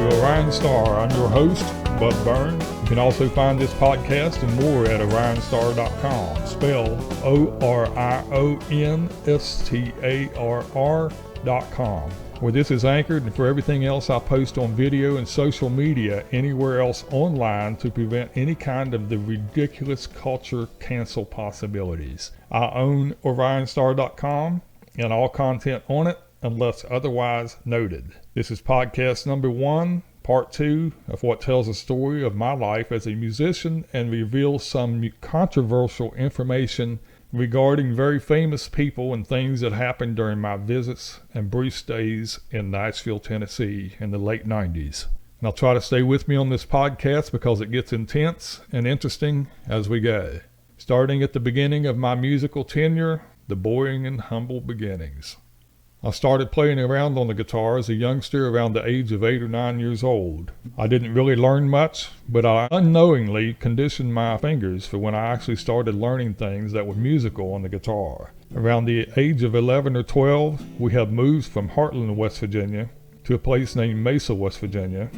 to Orion Star. I'm your host, Bob Byrne. You can also find this podcast and more at orionstar.com, spelled ORIONSTARR.com, where this is anchored, and for everything else I post on video and social media anywhere else online to prevent any kind of the ridiculous culture cancel possibilities. I own orionstar.com and all content on it, unless otherwise noted. This is podcast number 1, part 2 of what tells a story of my life as a musician and reveals some controversial information regarding very famous people and things that happened during my visits and brief stays in Nashville, Tennessee in the late 90s. And I'll try to stay with me on this podcast because it gets intense and interesting as we go. Starting at the beginning of my musical tenure, the boring and humble beginnings. I started playing around on the guitar as a youngster around the age of 8 or 9 years old. I didn't really learn much, but I unknowingly conditioned my fingers for when I actually started learning things that were musical on the guitar. Around the age of 11 or 12, we had moved from Heartland, West Virginia, to a place named Mesa, West Virginia,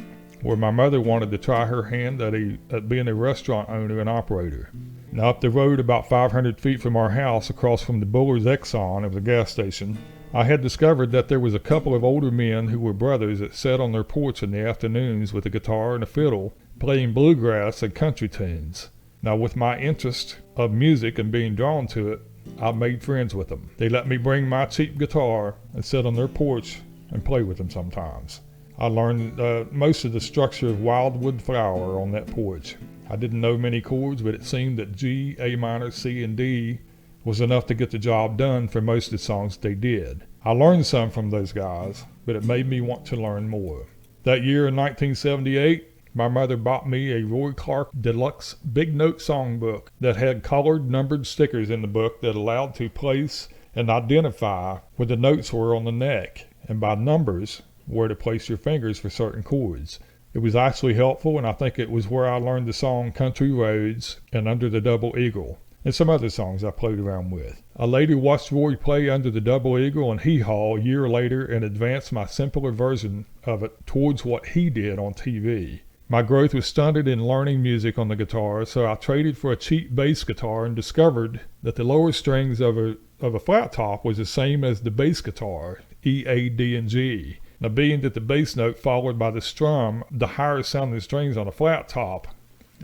where my mother wanted to try her hand at being a restaurant owner and operator. Now up the road about 500 feet from our house, across from the Buller's Exxon of the gas station, I had discovered that there was a couple of older men who were brothers that sat on their porch in the afternoons with a guitar and a fiddle, playing bluegrass and country tunes. Now with my interest of music and being drawn to it, I made friends with them. They let me bring my cheap guitar and sit on their porch and play with them sometimes. I learned most of the structure of Wildwood Flower on that porch. I didn't know many chords, but it seemed that G, A minor, C, and D was enough to get the job done for most of the songs they did. I learned some from those guys, but it made me want to learn more. That year in 1978, my mother bought me a Roy Clark Deluxe Big Note songbook that had colored numbered stickers in the book that allowed to place and identify where the notes were on the neck, and by numbers, where to place your fingers for certain chords. It was actually helpful, and I think it was where I learned the song Country Roads and Under the Double Eagle, and some other songs I played around with. I later watched Roy play Under the Double Eagle and Hee Haw a year later and advanced my simpler version of it towards what he did on TV. My growth was stunted in learning music on the guitar, so I traded for a cheap bass guitar and discovered that the lower strings of a flat top was the same as the bass guitar, E, A, D, and G. Now being that the bass note followed by the strum, the higher sounding strings on a flat top,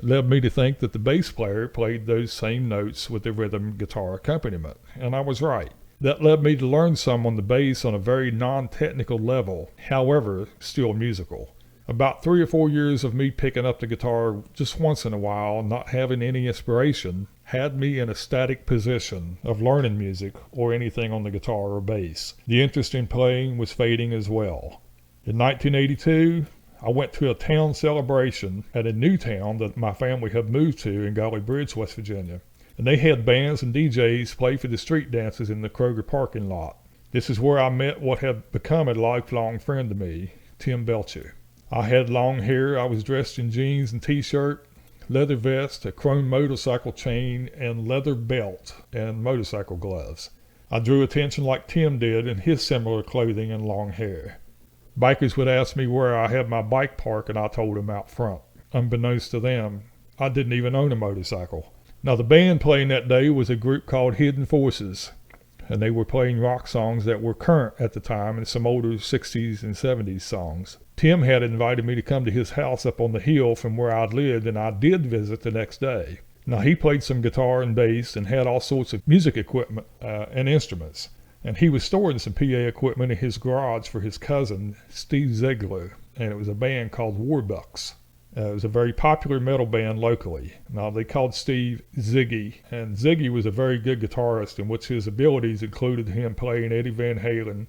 led me to think that the bass player played those same notes with the rhythm guitar accompaniment, and I was right. That led me to learn some on the bass on a very non-technical level, however, still musical. About 3 or 4 years of me picking up the guitar just once in a while, not having any inspiration, had me in a static position of learning music or anything on the guitar or bass. The interest in playing was fading as well. In 1982, I went to a town celebration at a new town that my family had moved to in Golly Bridge, West Virginia. And they had bands and DJs play for the street dances in the Kroger parking lot. This is where I met what had become a lifelong friend to me, Tim Belcher. I had long hair, I was dressed in jeans and t-shirt, leather vest, a chrome motorcycle chain, and leather belt and motorcycle gloves. I drew attention like Tim did in his similar clothing and long hair. Bikers would ask me where I had my bike parked, and I told them out front. Unbeknownst to them, I didn't even own a motorcycle. Now the band playing that day was a group called Hidden Forces, and they were playing rock songs that were current at the time and some older 60s and 70s songs. Tim had invited me to come to his house up on the hill from where I'd lived, and I did visit the next day. Now he played some guitar and bass and had all sorts of music equipment and instruments. And he was storing some PA equipment in his garage for his cousin, Steve Ziegler, and it was a band called Warbucks. It was a very popular metal band locally. Now, they called Steve Ziggy, and Ziggy was a very good guitarist, in which his abilities included him playing Eddie Van Halen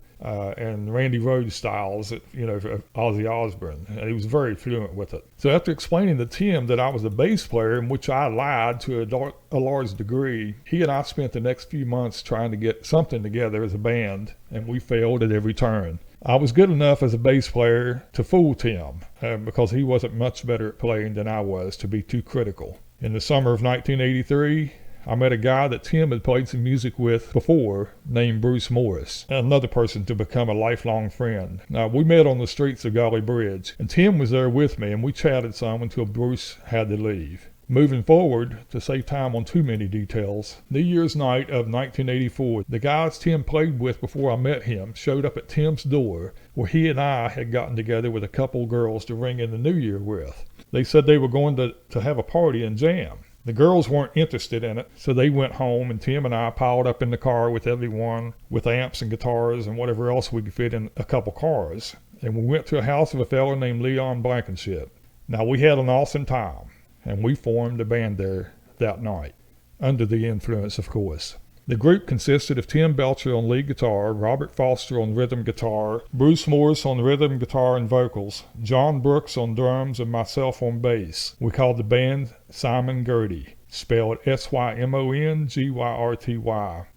and Randy Rhoads styles, for Ozzy Osbourne, and he was very fluent with it. So after explaining to Tim that I was a bass player, in which I lied to a large degree, he and I spent the next few months trying to get something together as a band, and we failed at every turn. I was good enough as a bass player to fool Tim, because he wasn't much better at playing than I was to be too critical. In the summer of 1983, I met a guy that Tim had played some music with before named Bruce Morris, another person to become a lifelong friend. Now, we met on the streets of Golly Bridge, and Tim was there with me, and we chatted some until Bruce had to leave. Moving forward, to save time on too many details, New Year's night of 1984, the guys Tim played with before I met him showed up at Tim's door, where he and I had gotten together with a couple girls to ring in the new year with. They said they were going to have a party and jam. The girls weren't interested in it, so they went home, and Tim and I piled up in the car with everyone, with amps and guitars and whatever else we could fit in a couple cars, and we went to a house of a fellow named Leon Blankenship. Now, we had an awesome time, and we formed a band there that night, under the influence, of course. The group consisted of Tim Belcher on lead guitar, Robert Foster on rhythm guitar, Bruce Morris on rhythm guitar and vocals, John Brooks on drums, and myself on bass. We called the band Simon Gerty, spelled Symongerty,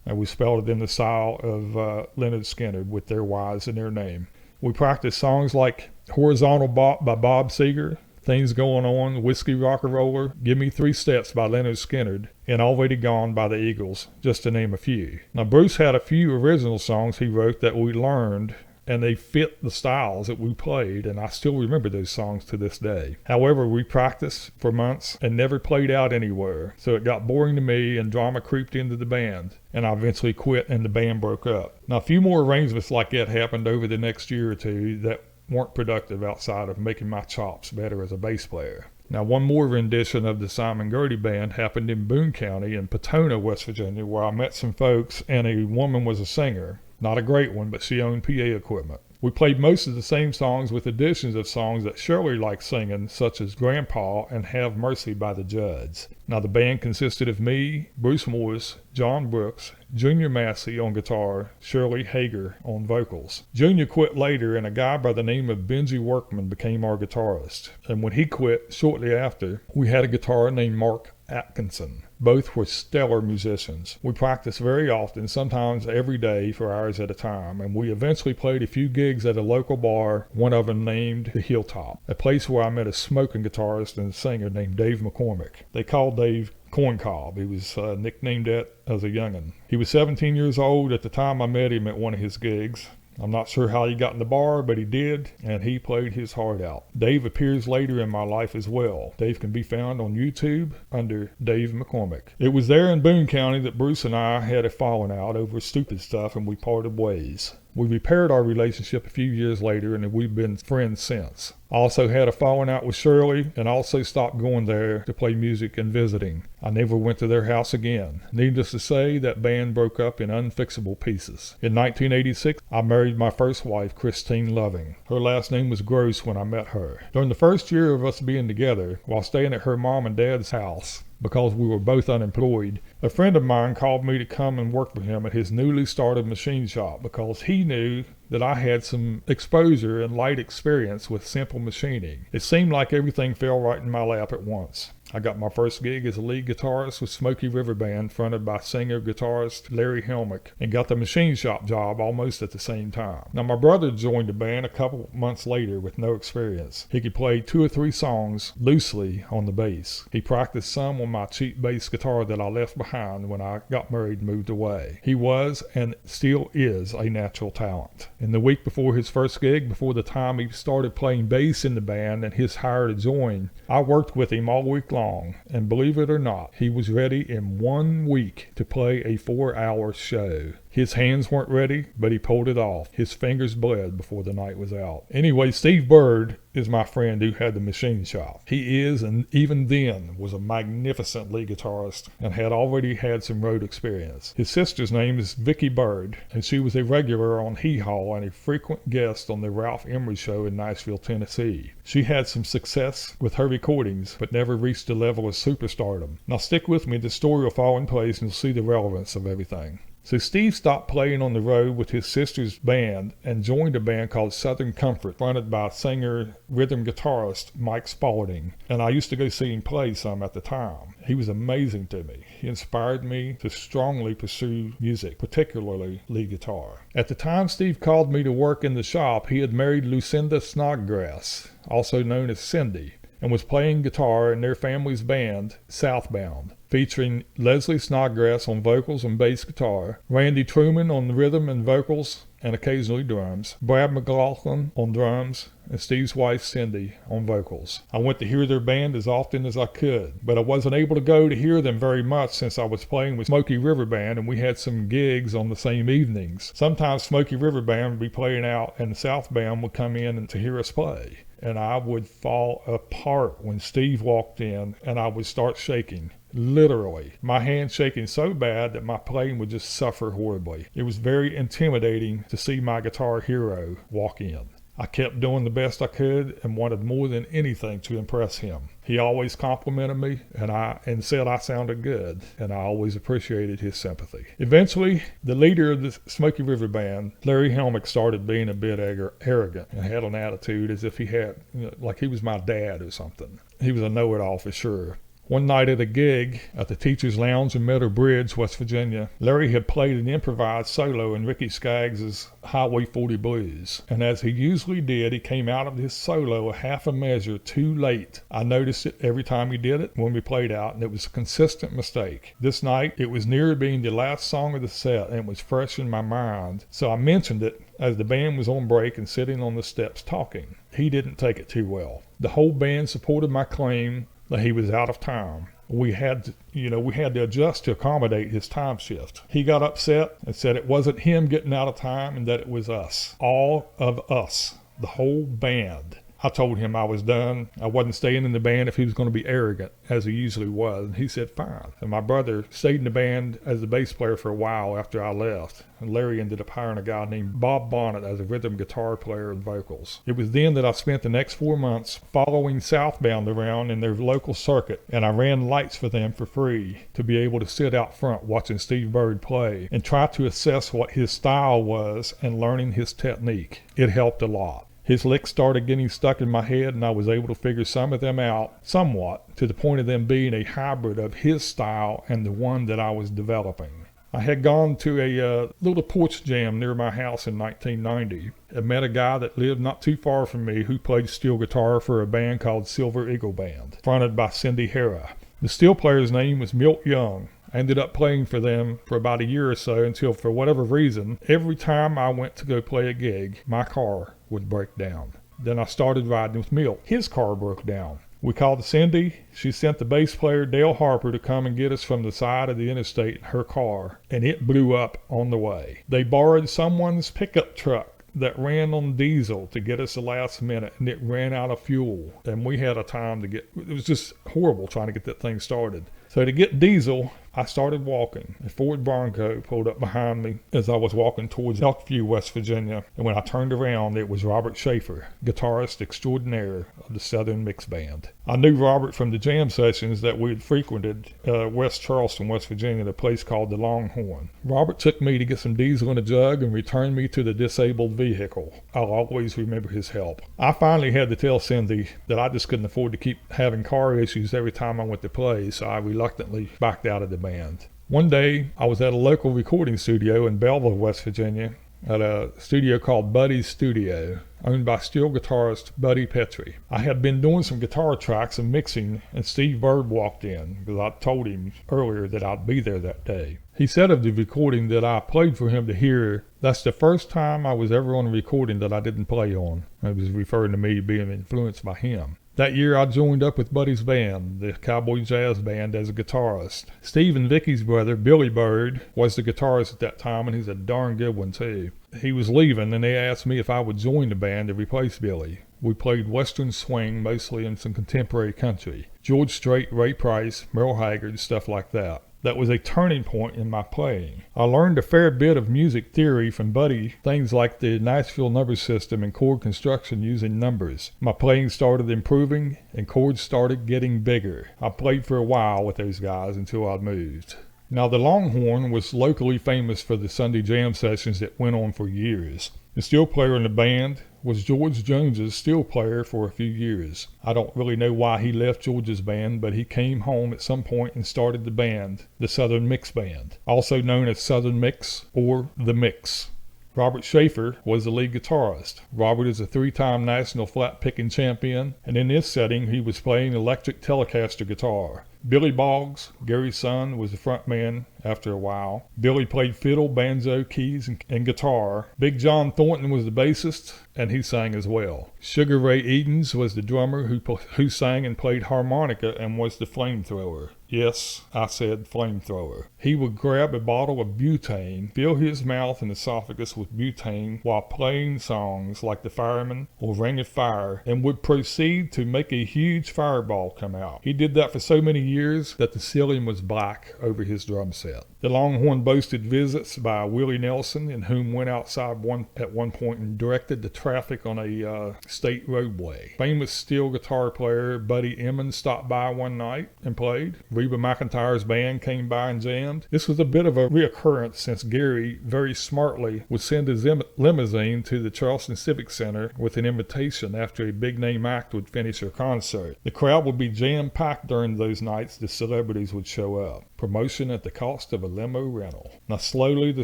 and we spelled it in the style of Leonard Skinner with their Y's in their name. We practiced songs like Horizontal Bop by Bob Seger, Things Going On, Whiskey Rock-a-Roller, Give Me 3 Steps by Leonard Skinner, and Already Gone by the Eagles, just to name a few. Now, Bruce had a few original songs he wrote that we learned, and they fit the styles that we played, and I still remember those songs to this day. However, we practiced for months and never played out anywhere, so it got boring to me and drama creeped into the band, and I eventually quit and the band broke up. Now, a few more arrangements like that happened over the next year or two that weren't productive outside of making my chops better as a bass player. Now, one more rendition of the Simon Gerty Band happened in Boone County in Potona, West Virginia, where I met some folks, and a woman was a singer. Not a great one, but she owned PA equipment. We played most of the same songs with additions of songs that Shirley liked singing, such as Grandpa and Have Mercy by the Judds. Now, the band consisted of me, Bruce Morris, John Brooks, Junior Massey on guitar, Shirley Hager on vocals. Junior quit later, and a guy by the name of Benji Workman became our guitarist. And when he quit shortly after, we had a guitar named Mark Atkinson. Both were stellar musicians. We practiced very often, sometimes every day for hours at a time, and we eventually played a few gigs at a local bar, one of them named The Hilltop, a place where I met a smoking guitarist and singer named Dave McCormick. They called Dave Corncobb. He was nicknamed that as a youngin'. He was 17 years old at the time I met him at one of his gigs. I'm not sure how he got in the bar, but he did, and he played his heart out. Dave appears later in my life as well. Dave can be found on YouTube under Dave McCormick. It was there in Boone County that Bruce and I had a falling out over stupid stuff, and we parted ways. We repaired our relationship a few years later, and we've been friends since. I also had a falling out with Shirley, and also stopped going there to play music and visiting. I never went to their house again. Needless to say, that band broke up in unfixable pieces. In 1986, I married my first wife, Christine Loving. Her last name was Gross when I met her. During the first year of us being together, while staying at her mom and dad's house, because we were both unemployed, a friend of mine called me to come and work with him at his newly started machine shop because he knew that I had some exposure and light experience with simple machining. It seemed like everything fell right in my lap at once. I got my first gig as a lead guitarist with Smoky River Band, fronted by singer-guitarist Larry Helmick, and got the machine shop job almost at the same time. Now, my brother joined the band a couple months later with no experience. He could play 2 or 3 songs loosely on the bass. He practiced some on my cheap bass guitar that I left behind when I got married and moved away. He was, and still is, a natural talent. In the week before his first gig, before the time he started playing bass in the band and his hire to join, I worked with him all week long, and believe it or not, he was ready in 1 week to play a 4-hour show. His hands weren't ready, but he pulled it off. His fingers bled before the night was out. Anyway, Steve Byrd is my friend who had the machine shop. He is, and even then, was a magnificent lead guitarist and had already had some road experience. His sister's name is Vicky Byrd, and she was a regular on Hee Haw and a frequent guest on the Ralph Emery Show in Nashville, Tennessee. She had some success with her recordings, but never reached the level of superstardom. Now stick with me, the story will fall in place and you'll see the relevance of everything. So Steve stopped playing on the road with his sister's band and joined a band called Southern Comfort, fronted by singer, rhythm guitarist Mike Spalding. And I used to go see him play some at the time. He was amazing to me. He inspired me to strongly pursue music, particularly lead guitar. At the time Steve called me to work in the shop, he had married Lucinda Snodgrass, also known as Cindy, and was playing guitar in their family's band, Southbound. featuring Leslie Snodgrass on vocals and bass guitar, Randy Truman on the rhythm and vocals and occasionally drums, Brad McLaughlin on drums, and Steve's wife Cindy on vocals. I went to hear their band as often as I could, but I wasn't able to go to hear them very much since I was playing with Smoky River Band and we had some gigs on the same evenings. Sometimes Smoky River Band would be playing out and the South Band would come in and to hear us play. And I would fall apart when Steve walked in and I would start shaking. Literally. My hands shaking so bad that my playing would just suffer horribly. It was very intimidating to see my guitar hero walk in. I kept doing the best I could and wanted more than anything to impress him. He always complimented me and said I sounded good, and I always appreciated his sympathy. Eventually, the leader of the Smoky River Band, Larry Helmick, started being a bit arrogant and had an attitude as if he had, like he was my dad or something. He was a know-it-all for sure. One night at a gig at the Teacher's Lounge in Meadow Bridge, West Virginia, Larry had played an improvised solo in Ricky Skaggs' Highway 40 Blues. And as he usually did, he came out of his solo a half a measure too late. I noticed it every time he did it when we played out, and it was a consistent mistake. This night, it was near being the last song of the set, and it was fresh in my mind. So I mentioned it as the band was on break and sitting on the steps talking. He didn't take it too well. The whole band supported my claim that he was out of time. We had to adjust to accommodate his time shift. He got upset and said it wasn't him getting out of time and that it was us. All of us. The whole band. I told him I was done. I wasn't staying in the band if he was going to be arrogant, as he usually was. And he said, fine. And my brother stayed in the band as the bass player for a while after I left. And Larry ended up hiring a guy named Bob Bonnet as a rhythm guitar player and vocals. It was then that I spent the next 4 months following Southbound around in their local circuit. And I ran lights for them for free to be able to sit out front watching Steve Byrd play and try to assess what his style was and learning his technique. It helped a lot. His licks started getting stuck in my head, and I was able to figure some of them out somewhat, to the point of them being a hybrid of his style and the one that I was developing. I had gone to a little porch jam near my house in 1990 and met a guy that lived not too far from me who played steel guitar for a band called Silver Eagle Band, fronted by Cindy Hara. The steel player's name was Milt Young. I ended up playing for them for about a year or so until, for whatever reason, every time I went to go play a gig, my car would break down. Then I started riding with Milt. His car broke down. We called Cindy. She sent the bass player, Dale Harper, to come and get us from the side of the interstate in her car, and it blew up on the way. They borrowed someone's pickup truck that ran on diesel to get us the last minute, and it ran out of fuel. And we had a time to get, it was just horrible trying to get that thing started. So to get diesel, I started walking. A Ford Bronco pulled up behind me as I was walking towards Elkview, West Virginia. And when I turned around, it was Robert Schaefer, guitarist extraordinaire of the Southern Mix Band. I knew Robert from the jam sessions that we had frequented West Charleston, West Virginia, at a place called the Longhorn. Robert took me to get some diesel in a jug and returned me to the disabled vehicle. I'll always remember his help. I finally had to tell Cindy that I just couldn't afford to keep having car issues every time I went to play, so I reluctantly backed out of the band. One day, I was at a local recording studio in Belleville, West Virginia, at a studio called Buddy's Studio, owned by steel guitarist Buddy Petrie. I had been doing some guitar tracks and mixing, and Steve Byrd walked in because I told him earlier that I'd be there that day. He said of the recording that I played for him to hear, that's the first time I was ever on a recording that I didn't play on. He was referring to me being influenced by him. That year, I joined up with Buddy's band, the Cowboy Jazz Band, as a guitarist. Steve and Vicky's brother, Billy Byrd, was the guitarist at that time, and he's a darn good one, too. He was leaving, and they asked me if I would join the band to replace Billy. We played Western swing, mostly, and some contemporary country. George Strait, Ray Price, Merle Haggard, stuff like that. That was a turning point in my playing. I learned a fair bit of music theory from Buddy, things like the Nashville number system and chord construction using numbers. My playing started improving and chords started getting bigger. I played for a while with those guys until I moved. Now, the Longhorn was locally famous for the Sunday jam sessions that went on for years. The steel player in the band was George Jones's steel player for a few years. I don't really know why he left George's band, but he came home at some point and started the band, the Southern Mix Band, also known as Southern Mix or The Mix. Robert Schaefer was the lead guitarist. Robert is a 3-time national flat-picking champion, and in this setting he was playing electric Telecaster guitar. Billy Boggs, Gary's son, was the front man after a while. Billy played fiddle, banjo, keys, and guitar. Big John Thornton was the bassist, and he sang as well. Sugar Ray Edens was the drummer who sang and played harmonica and was the flamethrower. Yes, I said flamethrower. He would grab a bottle of butane, fill his mouth and esophagus with butane while playing songs like The Fireman or Ring of Fire, and would proceed to make a huge fireball come out. He did that for so many years that the ceiling was black over his drum set. The Longhorn boasted visits by Willie Nelson, in whom went outside at one point and directed the traffic on a state roadway. Famous steel guitar player Buddy Emmons stopped by one night and played. Reba McEntire's band came by and jammed. This was a bit of a reoccurrence since Gary very smartly would send his limousine to the Charleston Civic Center with an invitation after a big-name act would finish their concert. The crowd would be jam-packed during those nights. The celebrities would show up. Promotion at the cost of a limo rental. Now slowly the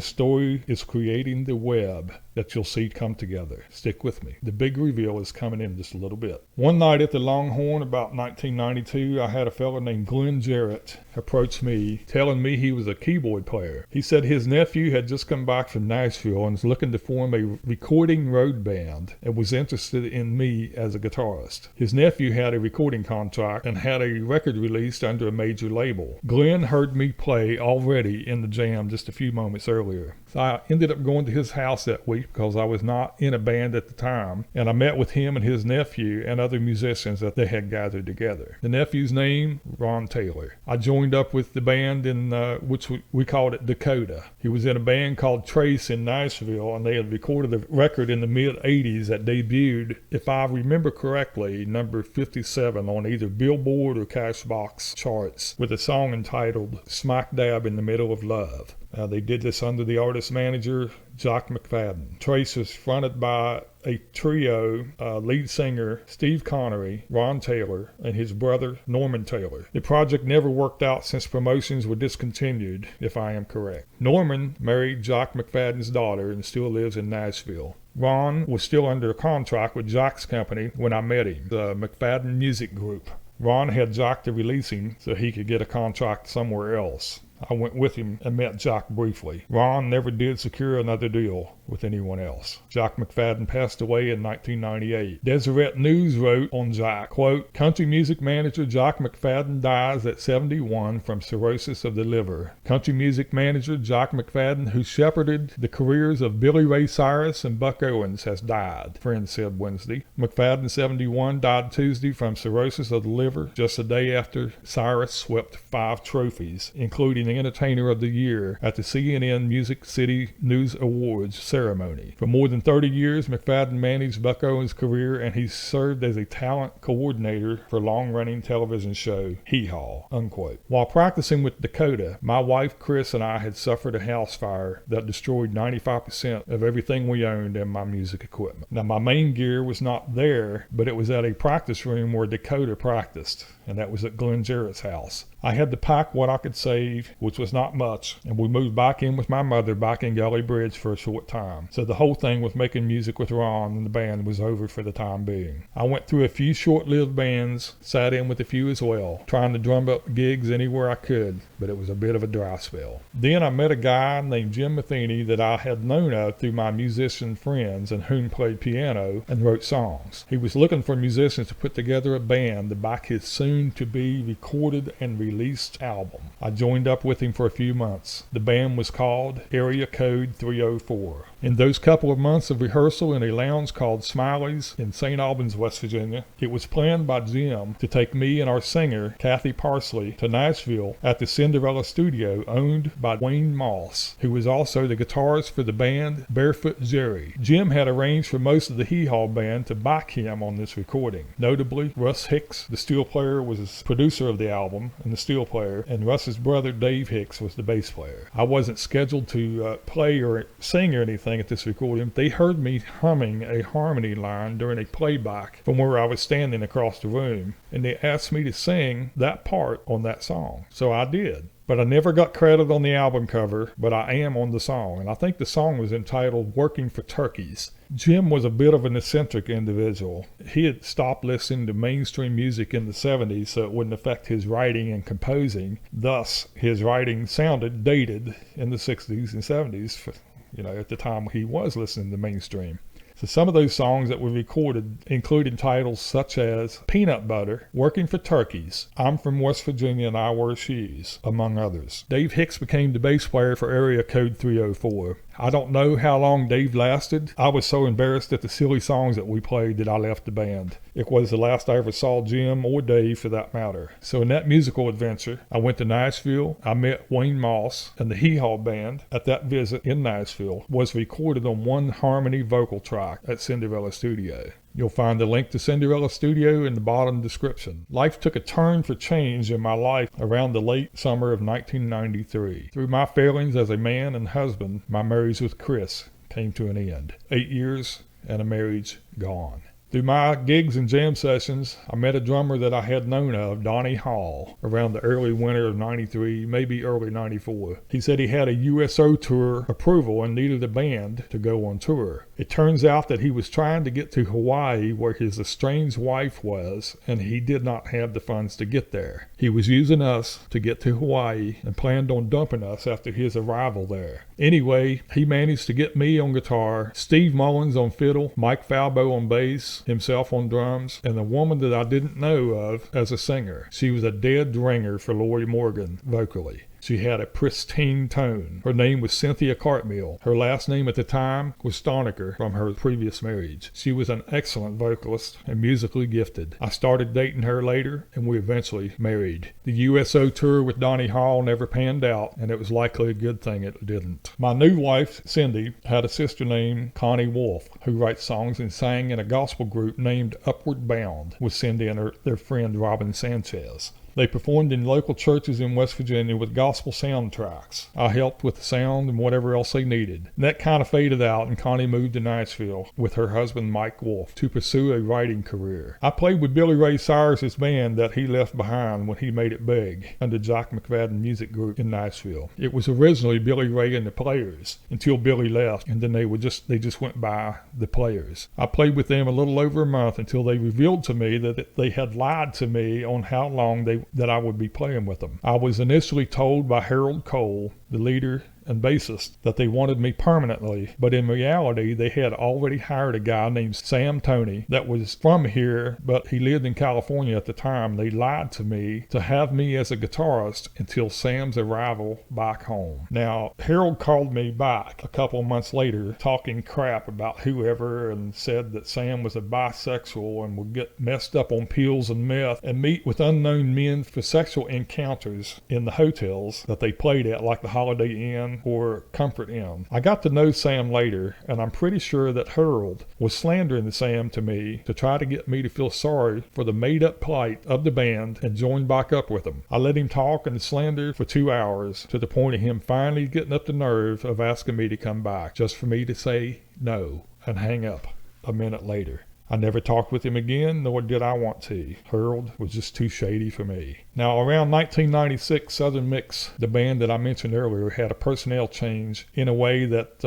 story is creating the web that you'll see come together. Stick with me. The big reveal is coming in just a little bit. One night at the Longhorn, about 1992, I had a fellow named Glenn Jarrett approach me, telling me he was a keyboard player. He said his nephew had just come back from Nashville and was looking to form a recording road band and was interested in me as a guitarist. His nephew had a recording contract and had a record released under a major label. Glenn heard me play already in the jam just a few moments earlier. So I ended up going to his house that week because I was not in a band at the time, and I met with him and his nephew and other musicians that they had gathered together. The nephew's name, Ron Taylor. I joined up with the band in which we called it Dakota. He was in a band called Trace in Nashville, and they had recorded a record in the mid-'80s that debuted, if I remember correctly, number 57 on either Billboard or Cashbox charts, with a song entitled Smack Dab in the Middle of Love. They did this under the artist manager, Jock McFadden. Trace was fronted by a trio, lead singer Steve Connery, Ron Taylor, and his brother Norman Taylor. The project never worked out since promotions were discontinued, if I am correct. Norman married Jock McFadden's daughter and still lives in Nashville. Ron was still under a contract with Jock's company when I met him, the McFadden Music Group. Ron had Jock to release him so he could get a contract somewhere else. I went with him and met Jock briefly. Ron never did secure another deal with anyone else. Jock McFadden passed away in 1998. Deseret News wrote on Jock, quote, "Country music manager Jock McFadden dies at 71 from cirrhosis of the liver. Country music manager Jock McFadden, who shepherded the careers of Billy Ray Cyrus and Buck Owens, has died," friends said Wednesday. McFadden, 71, died Tuesday from cirrhosis of the liver, just a day after Cyrus swept 5 trophies, including the Entertainer of the Year at the CNN Music City News Awards ceremony. For more than 30 years, McFadden managed Buck Owens' career, and he served as a talent coordinator for long-running television show Hee Haw, unquote. While practicing with Dakota, my wife Chris and I had suffered a house fire that destroyed 95% of everything we owned and my music equipment. Now, my main gear was not there, but it was at a practice room where Dakota practiced, and that was at Glenn Jarrett's house. I had to pack what I could save, which was not much, and we moved back in with my mother back in Gully Bridge for a short time. So the whole thing with making music with Ron and the band was over for the time being. I went through a few short-lived bands, sat in with a few as well, trying to drum up gigs anywhere I could, but it was a bit of a dry spell. Then I met a guy named Jim Matheny that I had known of through my musician friends and whom played piano and wrote songs. He was looking for musicians to put together a band to back his soon-to-be recorded and released album. I joined up with him for a few months. The band was called Area Code 304. In those couple of months of rehearsal in a lounge called Smiley's in St. Albans, West Virginia, it was planned by Jim to take me and our singer, Kathy Parsley, to Nashville at the Cinderella studio owned by Wayne Moss, who was also the guitarist for the band Barefoot Jerry. Jim had arranged for most of the Hee Haw band to back him on this recording. Notably, Russ Hicks, the steel player, was the producer of the album and the steel player, and Russ's brother Dave Hicks was the bass player. I wasn't scheduled to play or sing or anything at this recording. They heard me humming a harmony line during a playback from where I was standing across the room, and they asked me to sing that part on that song. So I did. But I never got credit on the album cover, but I am on the song, and I think the song was entitled Working for Turkeys. Jim was a bit of an eccentric individual. He had stopped listening to mainstream music in the 70s so it wouldn't affect his writing and composing. Thus, his writing sounded dated in the 60s and 70s, at the time he was listening to mainstream. So some of those songs that were recorded included titles such as Peanut Butter, Working for Turkeys, I'm from West Virginia and I Wear Shoes, among others. Dave Hicks became the bass player for Area Code 304. I don't know how long Dave lasted. I was so embarrassed at the silly songs that we played that I left the band. It was the last I ever saw Jim or Dave for that matter. So in that musical adventure, I went to Nashville. I met Wayne Moss, and the Hee Haw Band at that visit in Nashville was recorded on one harmony vocal track at Cinderella Studio. You'll find the link to Cinderella Studio in the bottom description. Life took a turn for change in my life around the late summer of 1993. Through my failings as a man and husband, my marriage with Chris came to an end. 8 years and a marriage gone. Through my gigs and jam sessions, I met a drummer that I had known of, Donnie Hall, around the early winter of 93, maybe early 94. He said he had a USO tour approval and needed a band to go on tour. It turns out that he was trying to get to Hawaii where his estranged wife was, and he did not have the funds to get there. He was using us to get to Hawaii and planned on dumping us after his arrival there. Anyway, he managed to get me on guitar, Steve Mullins on fiddle, Mike Falbo on bass, himself on drums, and a woman that I didn't know of as a singer. She was a dead ringer for Lori Morgan vocally. She had a pristine tone. Her name was Cynthia Cartmill. Her last name at the time was Stoniker from her previous marriage. She was an excellent vocalist and musically gifted. I started dating her later, and we eventually married. The USO tour with Donnie Hall never panned out, and it was likely a good thing it didn't. My new wife, Cindy, had a sister named Connie Wolf, who writes songs and sang in a gospel group named Upward Bound with Cindy and their friend Robin Sanchez. They performed in local churches in West Virginia with gospel soundtracks. I helped with the sound and whatever else they needed. And that kind of faded out, and Connie moved to Nashville with her husband Mike Wolfe to pursue a writing career. I played with Billy Ray Cyrus's band that he left behind when he made it big under Jack McFadden Music Group in Nashville. It was originally Billy Ray and the Players until Billy left, and then they just went by the Players. I played with them a little over a month until they revealed to me that they had lied to me on how long that I would be playing with them. I was initially told by Harold Cole, the leader and bassist, that they wanted me permanently, but in reality they had already hired a guy named Sam Toney that was from here, but he lived in California at the time. They lied to me to have me as a guitarist until Sam's arrival back home. Now, Harold called me back a couple of months later talking crap about whoever and said that Sam was a bisexual and would get messed up on pills and meth and meet with unknown men for sexual encounters in the hotels that they played at, like the Holiday Inn or Comfort Inn. I got to know Sam later, and I'm pretty sure that Harold was slandering Sam to me to try to get me to feel sorry for the made-up plight of the band and join back up with them. I let him talk and slander for 2 hours to the point of him finally getting up the nerve of asking me to come back, just for me to say no and hang up a minute later. I never talked with him again, nor did I want to. Harold was just too shady for me. Now, around 1996, Southern Mix, the band that I mentioned earlier, had a personnel change in a way that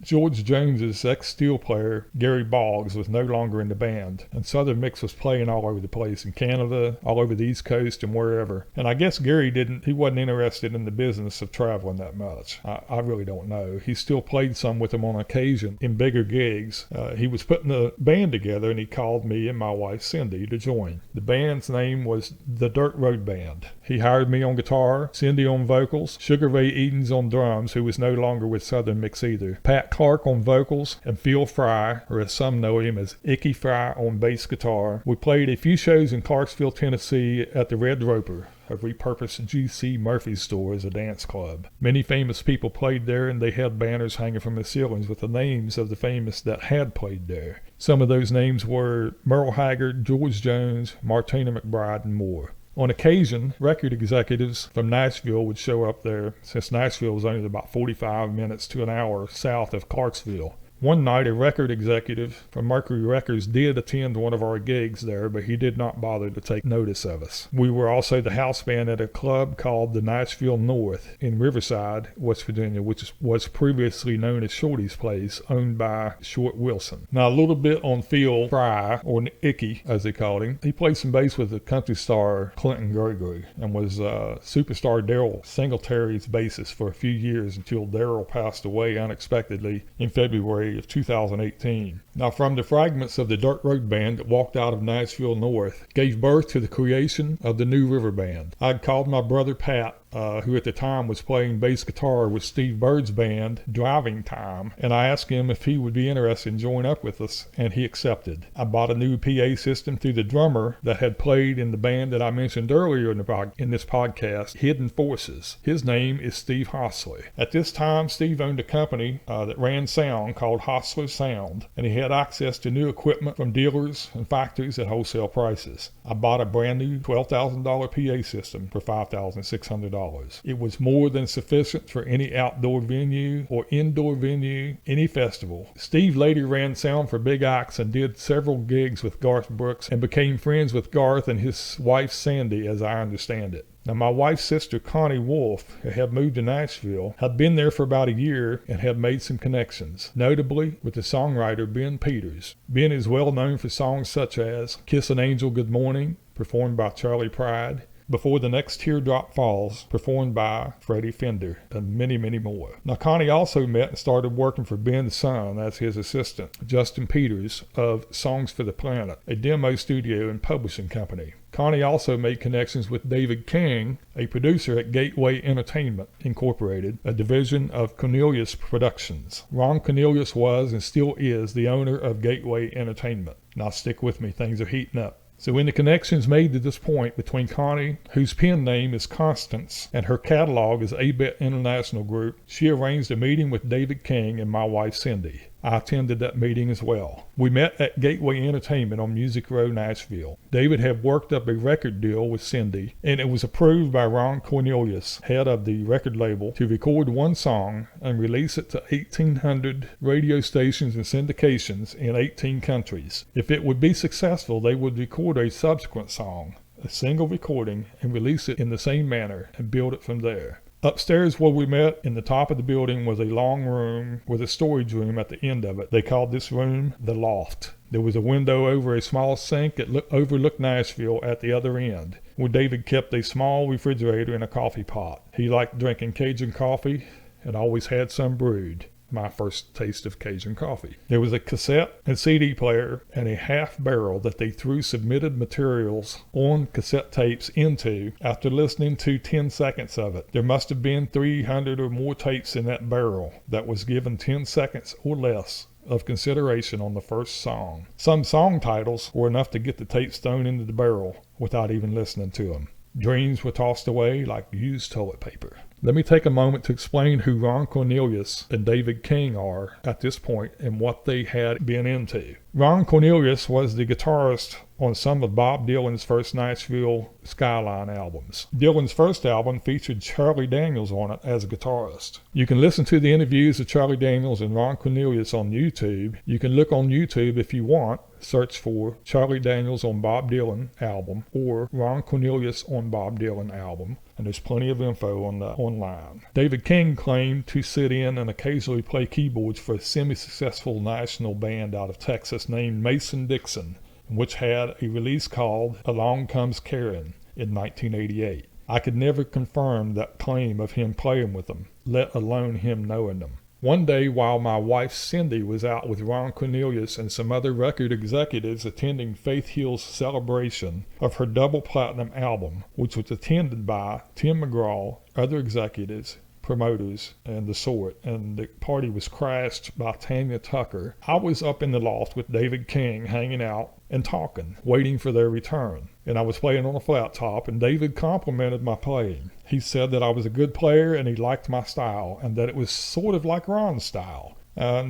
George Jones's ex-steel player, Gary Boggs, was no longer in the band. And Southern Mix was playing all over the place in Canada, all over the East Coast, and wherever. And I guess Gary wasn't interested in the business of traveling that much. I really don't know. He still played some with them on occasion in bigger gigs. He was putting the band together, and he called me and my wife Cindy to join. The band's name was the Dirt Road Band. He hired me on guitar, Cindy on vocals, Sugar Ray Edens on drums, who was no longer with Southern Mix either, Pat Clark on vocals, and Phil Fry, or as some know him as Icky Fry, on bass guitar. We played a few shows in Clarksville, Tennessee at the Red Roper, a repurposed G.C. Murphy's store, as a dance club. Many famous people played there, and they had banners hanging from the ceilings with the names of the famous that had played there. Some of those names were Merle Haggard, George Jones, Martina McBride, and more. On occasion, record executives from Nashville would show up there, since Nashville was only about 45 minutes to an hour south of Clarksville. One night, a record executive from Mercury Records did attend one of our gigs there, but he did not bother to take notice of us. We were also the house band at a club called the Nashville North in Riverside, West Virginia, which was previously known as Shorty's Place, owned by Short Wilson. Now, a little bit on Phil Fry, or Icky, as they called him. He played some bass with the country star Clinton Gregory and was superstar Daryl Singletary's bassist for a few years until Daryl passed away unexpectedly in February of 2018. Now, from the fragments of the Dirt Road Band that walked out of Nashville North, gave birth to the creation of the New River Band. I'd called my brother Pat, who at the time was playing bass guitar with Steve Byrd's band, Driving Time, and I asked him if he would be interested in joining up with us, and he accepted. I bought a new PA system through the drummer that had played in the band that I mentioned earlier in this podcast, Hidden Forces. His name is Steve Hossley. At this time, Steve owned a company that ran sound called Hostler Sound, and he had access to new equipment from dealers and factories at wholesale prices. I bought a brand new $12,000 PA system for $5,600. It was more than sufficient for any outdoor venue or indoor venue, any festival. Steve later ran sound for Big Axe and did several gigs with Garth Brooks and became friends with Garth and his wife Sandy, as I understand it. Now, my wife's sister, Connie Wolf, who had moved to Nashville, had been there for about a year and had made some connections, notably with the songwriter Ben Peters. Ben is well known for songs such as Kiss an Angel Good Morning, performed by Charlie Pride, Before the Next Teardrop Falls, performed by Freddie Fender, and many, many more. Now, Connie also met and started working for Ben's son as his assistant, Justin Peters, of Songs for the Planet, a demo studio and publishing company. Connie also made connections with David King, a producer at Gateway Entertainment, Incorporated, a division of Cornelius Productions. Ron Cornelius was and still is the owner of Gateway Entertainment. Now, stick with me, things are heating up. So in the connections made to this point between Connie, whose pen name is Constance, and her catalog is ABET International Group, she arranged a meeting with David King and my wife Cindy. I attended that meeting as well. We met at Gateway Entertainment on Music Row, Nashville. David had worked up a record deal with Cindy, and it was approved by Ron Cornelius, head of the record label, to record one song and release it to 1,800 radio stations and syndications in 18 countries. If it would be successful, they would record a subsequent song, a single recording, and release it in the same manner and build it from there. Upstairs where we met, in the top of the building, was a long room with a storage room at the end of it. They called this room the Loft. There was a window over a small sink that overlooked Nashville at the other end, where David kept a small refrigerator and a coffee pot. He liked drinking Cajun coffee and always had some brewed. My first taste of Cajun coffee. There was a cassette and CD player and a half barrel that they threw submitted materials on cassette tapes into after listening to 10 seconds of it. There must have been 300 or more tapes in that barrel that was given 10 seconds or less of consideration on the first song. Some song titles were enough to get the tapes thrown into the barrel without even listening to them. Dreams were tossed away like used toilet paper. Let me take a moment to explain who Ron Cornelius and David King are at this point and what they had been into. Ron Cornelius was the guitarist on some of Bob Dylan's first Nashville Skyline albums. Dylan's first album featured Charlie Daniels on it as a guitarist. You can listen to the interviews of Charlie Daniels and Ron Cornelius on YouTube. You can look on YouTube if you want. Search for Charlie Daniels on Bob Dylan album or Ron Cornelius on Bob Dylan album, and there's plenty of info online. David King claimed to sit in and occasionally play keyboards for a semi-successful national band out of Texas named Mason Dixon, which had a release called Along Comes Karen in 1988. I could never confirm that claim of him playing with them, let alone him knowing them. One day, while my wife Cindy was out with Ron Cornelius and some other record executives attending Faith Hill's celebration of her double platinum album, which was attended by Tim McGraw, other executives, promoters, and the sort, and the party was crashed by Tanya Tucker, I was up in the loft with David King hanging out and talking, waiting for their return. And I was playing on a flat top, and David complimented my playing. He said that I was a good player and he liked my style, and that it was sort of like Ron's style.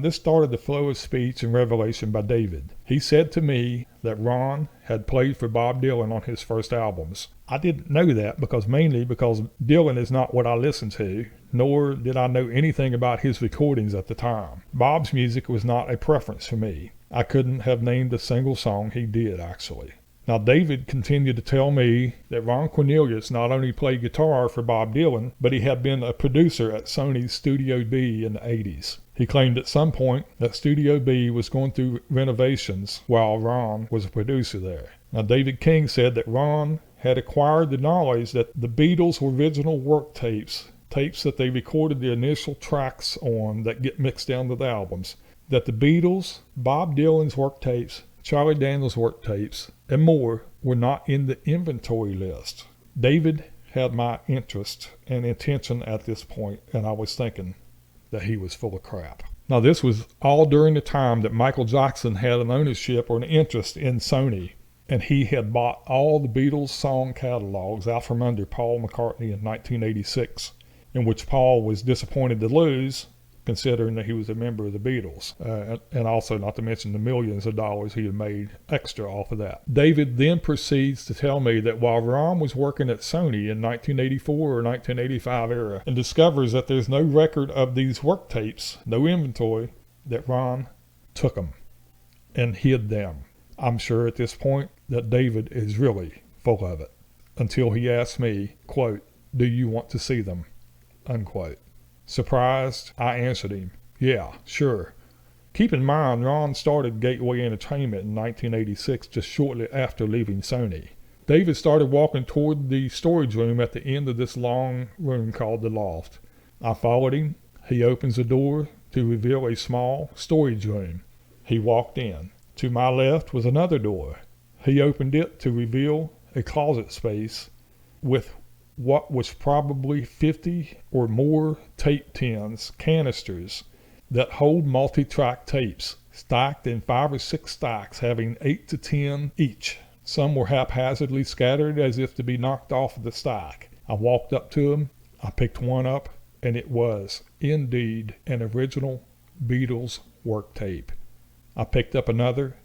This started the flow of speech and revelation by David. He said to me that Ron had played for Bob Dylan on his first albums. I didn't know that mainly because Dylan is not what I listened to, nor did I know anything about his recordings at the time. Bob's music was not a preference for me. I couldn't have named a single song he did, actually. Now, David continued to tell me that Ron Cornelius not only played guitar for Bob Dylan, but he had been a producer at Sony's Studio B in the 80s. He claimed at some point that Studio B was going through renovations while Ron was a producer there. Now, David King said that Ron had acquired the knowledge that the Beatles' original work tapes that they recorded the initial tracks on that get mixed down to the albums, that the Beatles, Bob Dylan's work tapes, Charlie Daniels' work tapes, and more were not in the inventory list. David had my interest and intention at this point, and I was thinking that he was full of crap. Now, this was all during the time that Michael Jackson had an ownership or an interest in Sony, and he had bought all the Beatles song catalogs out from under Paul McCartney in 1986, in which Paul was disappointed to lose, considering that he was a member of the Beatles, and also not to mention the millions of dollars he had made extra off of that. David then proceeds to tell me that while Ron was working at Sony in 1984 or 1985 era, and discovers that there's no record of these work tapes, no inventory, that Ron took them and hid them. I'm sure at this point that David is really full of it, until he asked me, quote, "Do you want to see them?" unquote. Surprised, I answered him, "Yeah, sure." Keep in mind, Ron started Gateway Entertainment in 1986, just shortly after leaving Sony. David started walking toward the storage room at the end of this long room called the Loft. I followed him. He opens the door to reveal a small storage room. He walked in. To my left was another door. He opened it to reveal a closet space with what was probably 50 or more tape tins, canisters, that hold multi-track tapes, stacked in 5 or 6 stacks, having 8 to 10 each. Some were haphazardly scattered as if to be knocked off of the stack. I walked up to them, I picked one up, and it was, indeed, an original Beatles work tape. I picked up another.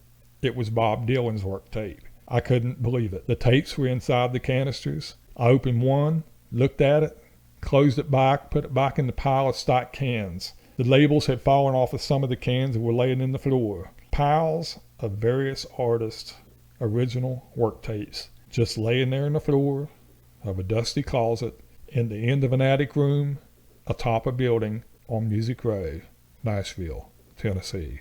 It was Bob Dylan's work tape. I couldn't believe it. The tapes were inside the canisters. I opened one, looked at it, closed it back, put it back in the pile of stacked cans. The labels had fallen off of some of the cans and were laying in the floor. Piles of various artists' original work tapes, just laying there on the floor of a dusty closet in the end of an attic room atop a building on Music Row, Nashville, Tennessee.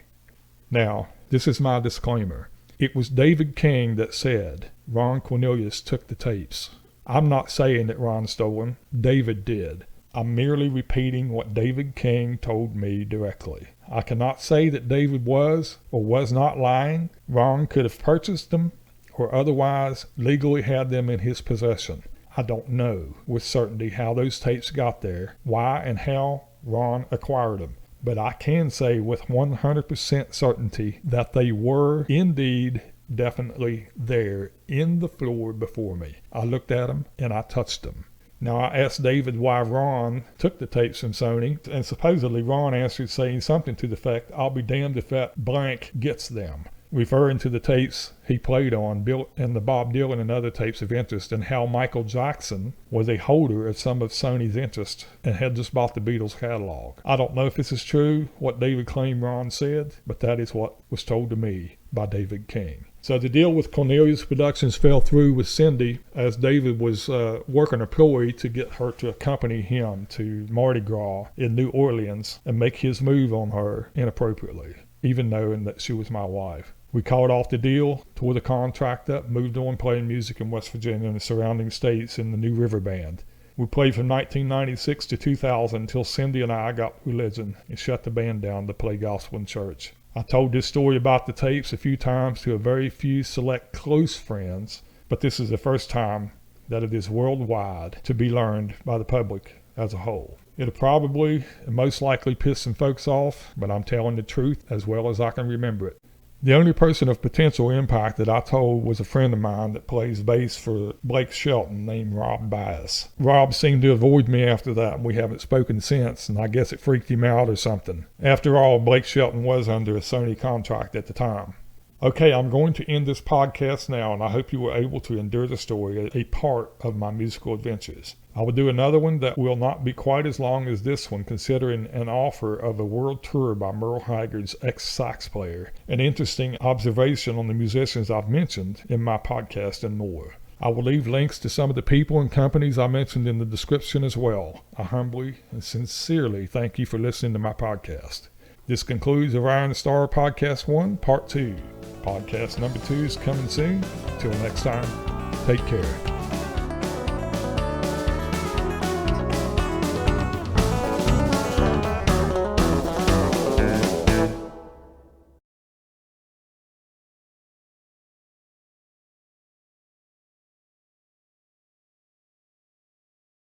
Now, this is my disclaimer. It was David King that said Ron Cornelius took the tapes. I'm not saying that Ron stole them. David did. I'm merely repeating what David King told me directly. I cannot say that David was or was not lying. Ron could have purchased them or otherwise legally had them in his possession. I don't know with certainty how those tapes got there, why and how Ron acquired them. But I can say with 100% certainty that they were indeed definitely there in the floor before me. I looked at them and I touched them. Now, I asked David why Ron took the tapes from Sony, and supposedly Ron answered saying something to the effect, "I'll be damned if that blank gets them," referring to the tapes he played on, built and the Bob Dylan and other tapes of interest, and how Michael Jackson was a holder of some of Sony's interest and had just bought the Beatles catalog. I don't know if this is true, what David claimed Ron said, but that is what was told to me by David King. So the deal with Cornelius Productions fell through with Cindy, as David was working a ploy to get her to accompany him to Mardi Gras in New Orleans and make his move on her inappropriately, even knowing that she was my wife. We called off the deal, tore the contract up, moved on playing music in West Virginia and the surrounding states in the New River Band. We played from 1996 to 2000 until Cindy and I got religion and shut the band down to play gospel in church. I told this story about the tapes a few times to a very few select close friends, but this is the first time that it is worldwide to be learned by the public as a whole. It'll probably and most likely piss some folks off, but I'm telling the truth as well as I can remember it. The only person of potential impact that I told was a friend of mine that plays bass for Blake Shelton named Rob Bass. Rob seemed to avoid me after that, and we haven't spoken since, and I guess it freaked him out or something. After all, Blake Shelton was under a Sony contract at the time. Okay, I'm going to end this podcast now, and I hope you were able to endure the story, a part of my musical adventures. I will do another one that will not be quite as long as this one, considering an offer of a world tour by Merle Haggard's ex-sax player, an interesting observation on the musicians I've mentioned in my podcast, and more. I will leave links to some of the people and companies I mentioned in the description as well. I humbly and sincerely thank you for listening to my podcast. This concludes Orion Star Podcast 1, Part 2. Podcast number 2 is coming soon. Till next time, take care.